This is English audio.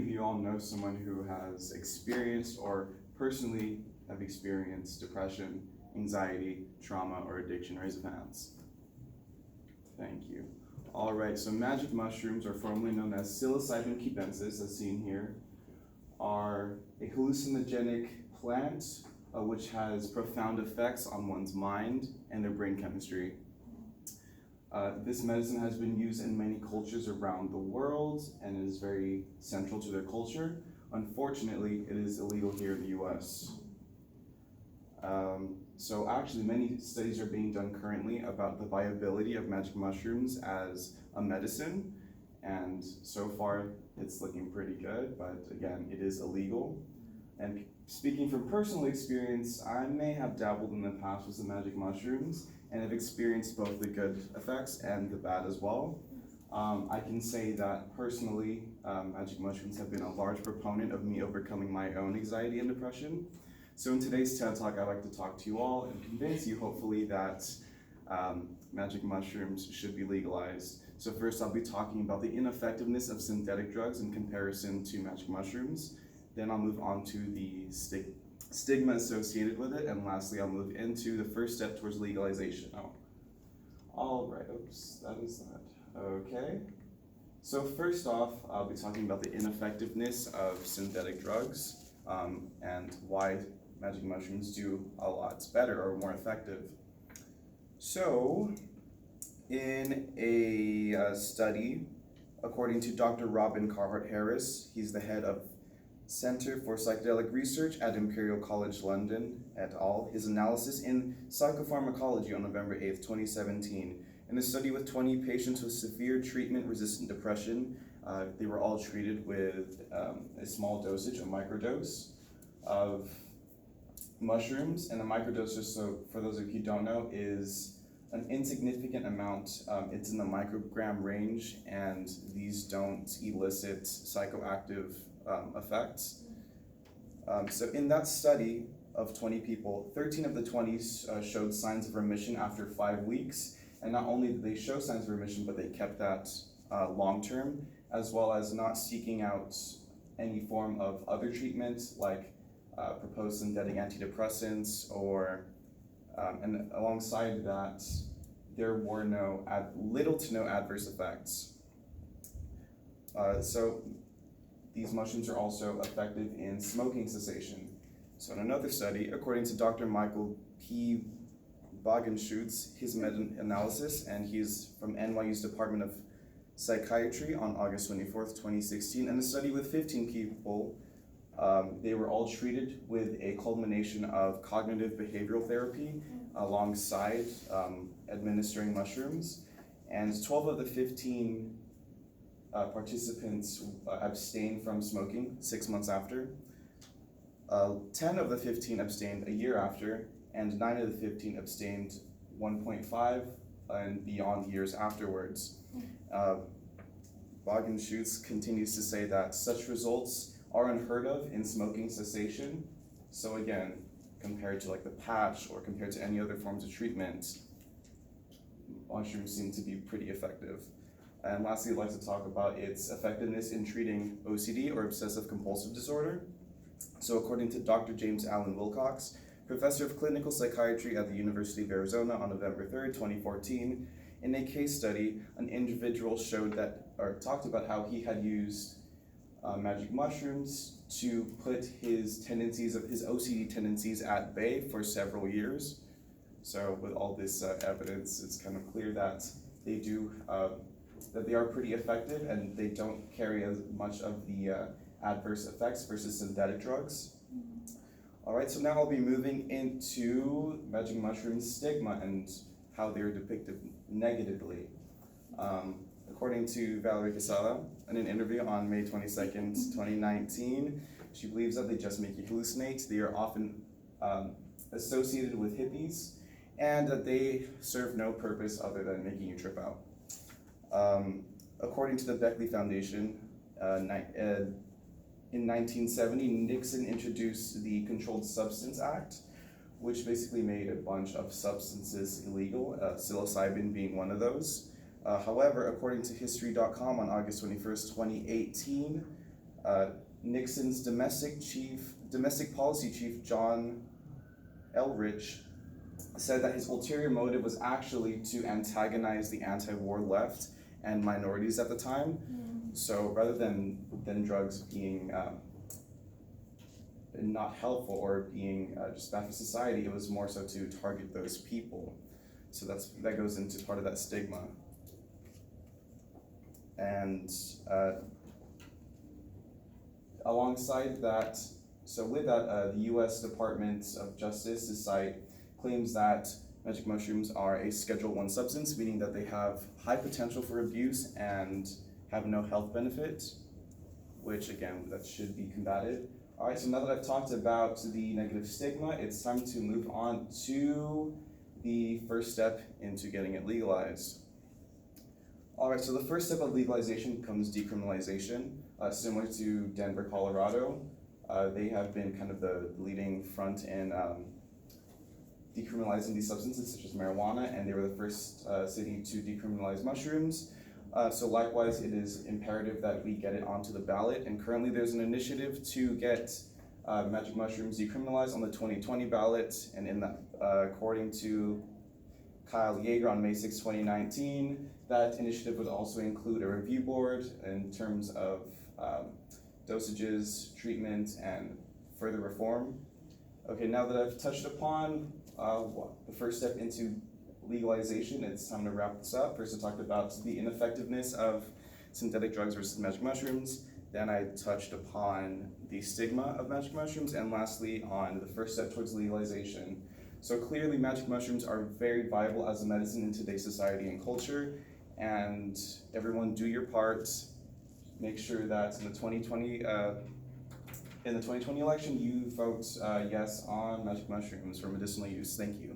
You all know someone who has experienced or personally have experienced depression, anxiety, trauma, or addiction? Raise your hands. Thank you. All right, so magic mushrooms, or formerly known as psilocybin cubensis, as seen here, are a hallucinogenic plant which has profound effects on one's mind and their brain chemistry. This medicine has been used in many cultures around the world and is very central to their culture. Unfortunately, it is illegal here in the US. So actually, many studies are being done currently about the viability of magic mushrooms as a medicine, and so far it's looking pretty good, but again, it is illegal. And speaking from personal experience, I may have dabbled in the past with some magic mushrooms and have experienced both the good effects and the bad as well. I can say that personally, magic mushrooms have been a large proponent of me overcoming my own anxiety and depression. So in today's TED Talk, I'd like to talk to you all and convince you, hopefully, that magic mushrooms should be legalized. So first, I'll be talking about the ineffectiveness of synthetic drugs in comparison to magic mushrooms. Then I'll move on to the stigma associated with it, and lastly, I'll move into the first step towards legalization. Oh, all right, oops, that is that. Okay, so first off, I'll be talking about the ineffectiveness of synthetic drugs and why magic mushrooms do a lot better or more effective. So, in a study, according to Dr. Robin Carhart Harris, he's the head of Center for Psychedelic Research at Imperial College London et al., his analysis in Psychopharmacology on November 8th, 2017. In a study with 20 patients with severe treatment-resistant depression, they were all treated with a small dosage, a microdose of mushrooms. And a microdose, just so for those of you who don't know, is an insignificant amount. It's in the microgram range, and these don't elicit psychoactive effects. So in that study of 20 people, 13 of the 20 showed signs of remission after 5 weeks. And not only did they show signs of remission, but they kept that long term, as well as not seeking out any form of other treatment like proposed synthetic antidepressants or and alongside that, there were little to no adverse effects. So these mushrooms are also effective in smoking cessation. So in another study, according to Dr. Michael P. Wagenschutz, his meta-analysis, and he's from NYU's Department of Psychiatry on August 24th, 2016, and a study with 15 people, they were all treated with a culmination of cognitive behavioral therapy alongside administering mushrooms, and 12 of the 15 participants abstained from smoking 6 months after. 10 of the 15 abstained a year after, and 9 of the 15 abstained 1.5 and beyond years afterwards. Wagenschutz continues to say that such results are unheard of in smoking cessation. So again, compared to like the patch or compared to any other forms of treatment, mushrooms seem to be pretty effective. And lastly, I'd like to talk about its effectiveness in treating OCD, or obsessive compulsive disorder. So according to Dr. James Allen Wilcox, professor of clinical psychiatry at the University of Arizona on November 3rd, 2014, in a case study, an individual talked about how he had used magic mushrooms to put his OCD tendencies at bay for several years. So with all this evidence, it's kind of clear that they are pretty effective and they don't carry as much of the adverse effects versus synthetic drugs. All right, so now I'll be moving into magic mushroom stigma and how they're depicted negatively. According to Valerie Casala, in an interview on May 22nd, 2019, she believes that they just make you hallucinate. They are often associated with hippies, and that they serve no purpose other than making you trip out. According to the Beckley Foundation, in 1970, Nixon introduced the Controlled Substance Act, which basically made a bunch of substances illegal, psilocybin being one of those. However, according to History.com on August 21st, 2018, Nixon's domestic policy chief, John Elrich, said that his ulterior motive was actually to antagonize the anti-war left and minorities at the time. So rather than drugs being not helpful or being just bad for society, it was more so to target those people. So that goes into part of that stigma. And alongside that, so with that, the U.S. Department of Justice's site claims that magic mushrooms are a Schedule I substance, meaning that they have high potential for abuse and have no health benefit, which again, that should be combated. All right, so now that I've talked about the negative stigma, it's time to move on to the first step into getting it legalized. All right, so the first step of legalization becomes decriminalization. Similar to Denver, Colorado, they have been kind of the leading front in decriminalizing these substances such as marijuana, and they were the first city to decriminalize mushrooms. So likewise, it is imperative that we get it onto the ballot, and currently there's an initiative to get magic mushrooms decriminalized on the 2020 ballot, and in that, according to Kyle Yeager on May 6, 2019, that initiative would also include a review board in terms of dosages, treatment, and further reform. Okay, now that I've touched upon the first step into legalization, it's time to wrap this up. First, I talked about the ineffectiveness of synthetic drugs versus magic mushrooms. Then I touched upon the stigma of magic mushrooms, and lastly, on the first step towards legalization. So clearly, magic mushrooms are very viable as a medicine in today's society and culture, and everyone do your part. Make sure that in the 2020 election, you vote yes on magic mushrooms for medicinal use. Thank you.